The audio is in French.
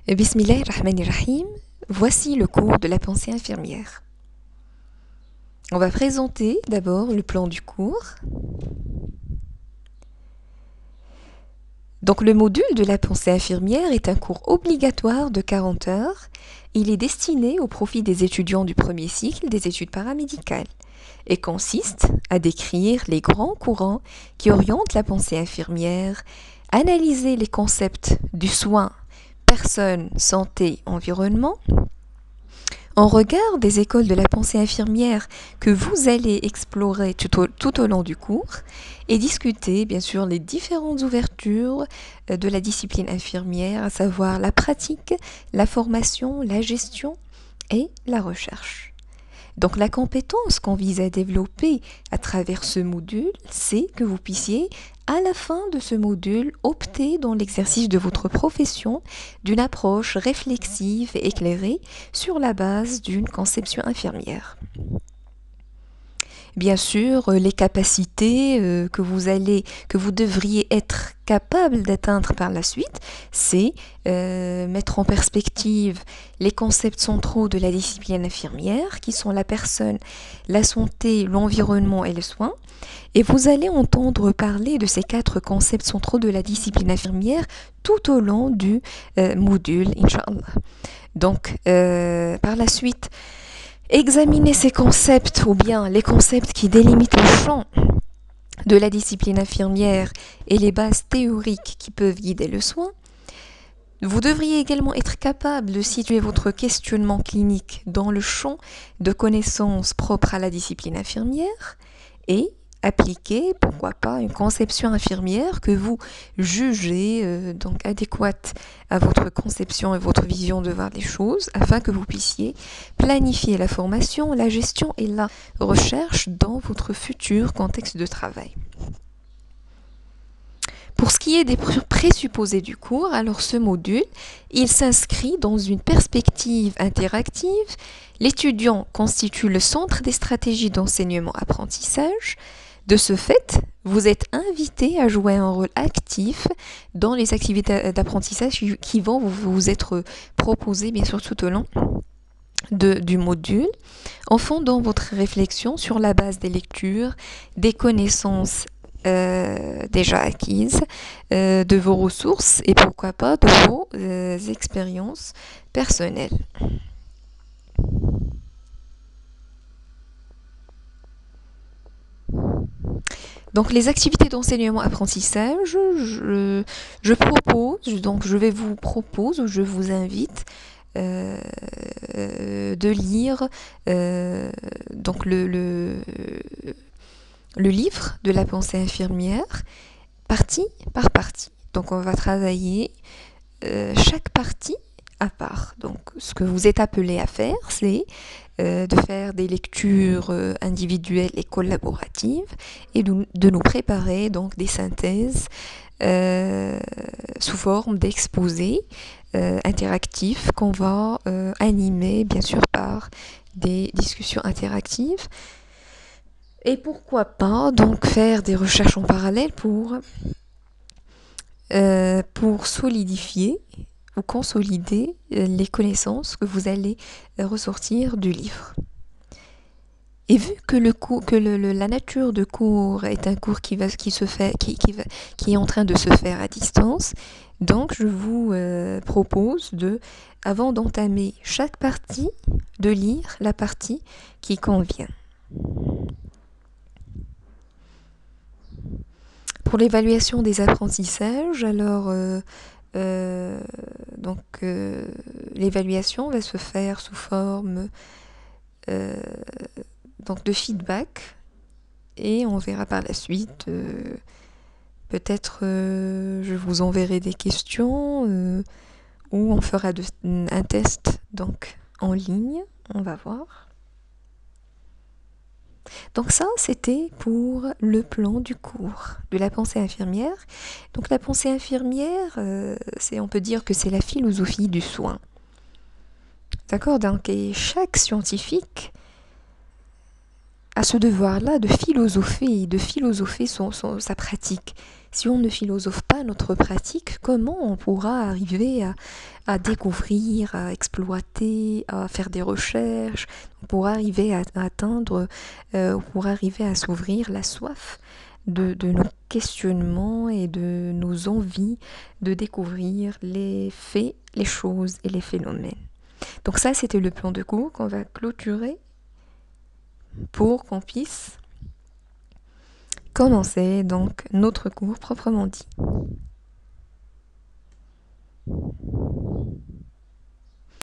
Bismillahirrahmanirrahim. Voici le cours de la pensée infirmière. On va présenter d'abord le plan du cours. Donc le module de la pensée infirmière est un cours obligatoire de 40 heures. Il est destiné au profit des étudiants du premier cycle des études paramédicales et consiste à décrire les grands courants qui orientent la pensée infirmière, analyser les concepts du soin, personne, santé, environnement, en regard des écoles de la pensée infirmière que vous allez explorer tout au long du cours et discuter bien sûr les différentes ouvertures de la discipline infirmière, à savoir la pratique, la formation, la gestion et la recherche. Donc la compétence qu'on vise à développer à travers ce module, c'est que vous puissiez à la fin de ce module opter dans l'exercice de votre profession d'une approche réflexive et éclairée sur la base d'une conception infirmière. Bien sûr, les capacités que vous devriez être capable d'atteindre par la suite, c'est mettre en perspective les concepts centraux de la discipline infirmière, qui sont la personne, la santé, l'environnement et le soin. Et vous allez entendre parler de ces 4 concepts centraux de la discipline infirmière tout au long du module, Inch'Allah. Donc, par la suite, examiner ces concepts ou bien les concepts qui délimitent le champ de la discipline infirmière et les bases théoriques qui peuvent guider le soin. Vous devriez également être capable de situer votre questionnement clinique dans le champ de connaissances propres à la discipline infirmière et appliquer, pourquoi pas, une conception infirmière que vous jugez donc adéquate à votre conception et votre vision de voir les choses, afin que vous puissiez planifier la formation, la gestion et la recherche dans votre futur contexte de travail. Pour ce qui est des présupposés du cours, alors ce module, il s'inscrit dans une perspective interactive. L'étudiant constitue le centre des stratégies d'enseignement-apprentissage. De ce fait, vous êtes invité à jouer un rôle actif dans les activités d'apprentissage qui vont vous être proposées, bien sûr, tout au long du module, en fondant votre réflexion sur la base des lectures, des connaissances déjà acquises, de vos ressources et pourquoi pas de vos expériences personnelles. Donc les activités d'enseignement-apprentissage, je vous invite de lire donc le livre de la pensée infirmière, partie par partie. Donc on va travailler chaque partie à part. Donc ce que vous êtes appelé à faire, c'est de faire des lectures individuelles et collaboratives et de nous préparer donc des synthèses sous forme d'exposés interactifs qu'on va animer bien sûr par des discussions interactives. Et pourquoi pas donc faire des recherches en parallèle pour solidifier ou consolider les connaissances que vous allez ressortir du livre. Et vu que la nature de cours est un cours qui est en train de se faire à distance, donc je vous propose avant d'entamer chaque partie, de lire la partie qui convient. Pour l'évaluation des apprentissages, alors l'évaluation va se faire sous forme donc de feedback et on verra par la suite. Peut-être je vous enverrai des questions ou on fera un test donc en ligne. On va voir. Donc ça, c'était pour le plan du cours de la pensée infirmière. Donc la pensée infirmière, on peut dire que c'est la philosophie du soin. D'accord? Donc et chaque scientifique a ce devoir-là de philosopher sa pratique, Si on ne philosophe pas notre pratique, comment on pourra arriver à découvrir, à exploiter, à faire des recherches, pour arriver à atteindre, pour arriver à s'ouvrir la soif de nos questionnements et de nos envies de découvrir les faits, les choses et les phénomènes. Donc ça, c'était le plan de cours qu'on va clôturer pour qu'on puisse commencer donc notre cours proprement dit.